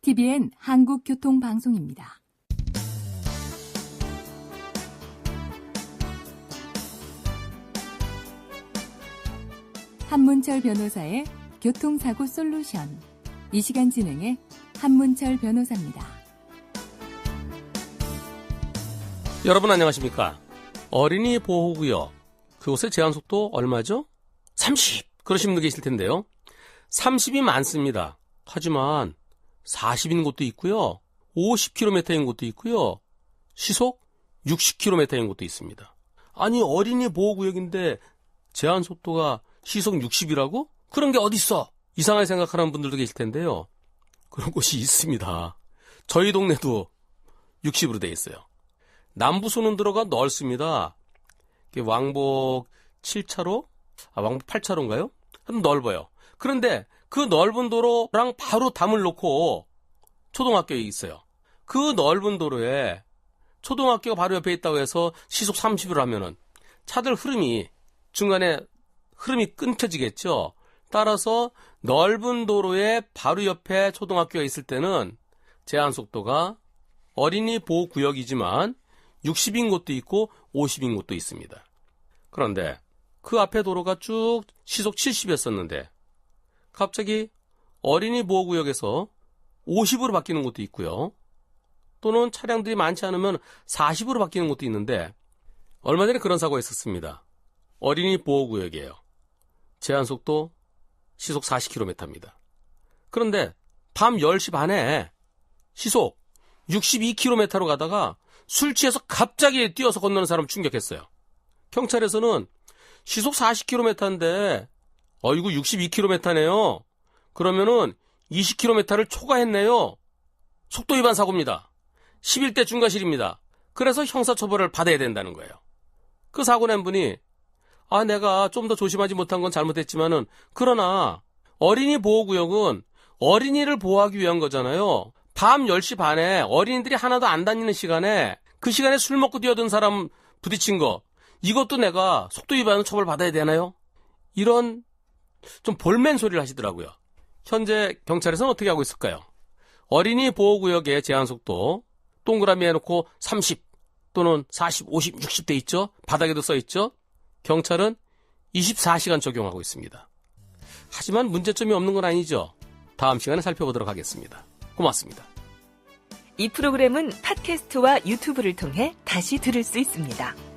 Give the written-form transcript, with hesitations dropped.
TVN 한국교통방송입니다. 한문철 변호사의 교통사고 솔루션. 이 시간 진행의 한문철 변호사입니다. 여러분 안녕하십니까? 어린이 보호구역, 그곳의 제한속도 얼마죠? 30! 그러신 분도 계실 텐데요. 30이 많습니다. 하지만 40인 곳도 있고요. 50km인 곳도 있고요. 시속 60km인 곳도 있습니다. 아니, 어린이 보호구역인데 제한속도가 시속 60이라고? 그런 게 어딨어? 이상하게 생각하는 분들도 계실 텐데요. 그런 곳이 있습니다. 저희 동네도 60으로 돼 있어요. 남부순환도로가 넓습니다. 왕복 7차로? 왕복 8차로인가요? 넓어요. 그런데 그 넓은 도로랑 바로 담을 놓고 초등학교에 있어요. 그 넓은 도로에 초등학교가 바로 옆에 있다고 해서 시속 30으로 하면은 차들 중간에 흐름이 끊겨지겠죠. 따라서 넓은 도로에 바로 옆에 초등학교가 있을 때는 제한속도가 어린이 보호구역이지만 60인 곳도 있고 50인 곳도 있습니다. 그런데 그 앞에 도로가 쭉 시속 70이었었는데 갑자기 어린이 보호구역에서 50으로 바뀌는 곳도 있고요. 또는 차량들이 많지 않으면 40으로 바뀌는 곳도 있는데 얼마 전에 그런 사고가 있었습니다. 어린이 보호구역이에요. 제한속도 시속 40km입니다. 그런데 밤 10시 반에 시속 62km로 가다가 술 취해서 갑자기 뛰어서 건너는 사람 충격했어요. 경찰에서는 시속 40km인데 이거 62km네요. 그러면은 20km를 초과했네요. 속도 위반 사고입니다. 11대 중과실입니다. 그래서 형사처벌을 받아야 된다는 거예요. 그 사고 낸 분이 내가 좀 더 조심하지 못한 건 잘못했지만은 그러나 어린이 보호구역은 어린이를 보호하기 위한 거잖아요. 밤 10시 반에 어린이들이 하나도 안 다니는 시간에 그 시간에 술 먹고 뛰어든 사람 부딪힌 거 이것도 내가 속도 위반으로 처벌받아야 되나요? 이런 좀 볼멘 소리를 하시더라고요. 현재 경찰에서는 어떻게 하고 있을까요? 어린이 보호구역의 제한속도 동그라미 해놓고 30 또는 40, 50, 60대 있죠? 바닥에도 써있죠? 경찰은 24시간 적용하고 있습니다. 하지만 문제점이 없는 건 아니죠. 다음 시간에 살펴보도록 하겠습니다. 고맙습니다. 이 프로그램은 팟캐스트와 유튜브를 통해 다시 들을 수 있습니다.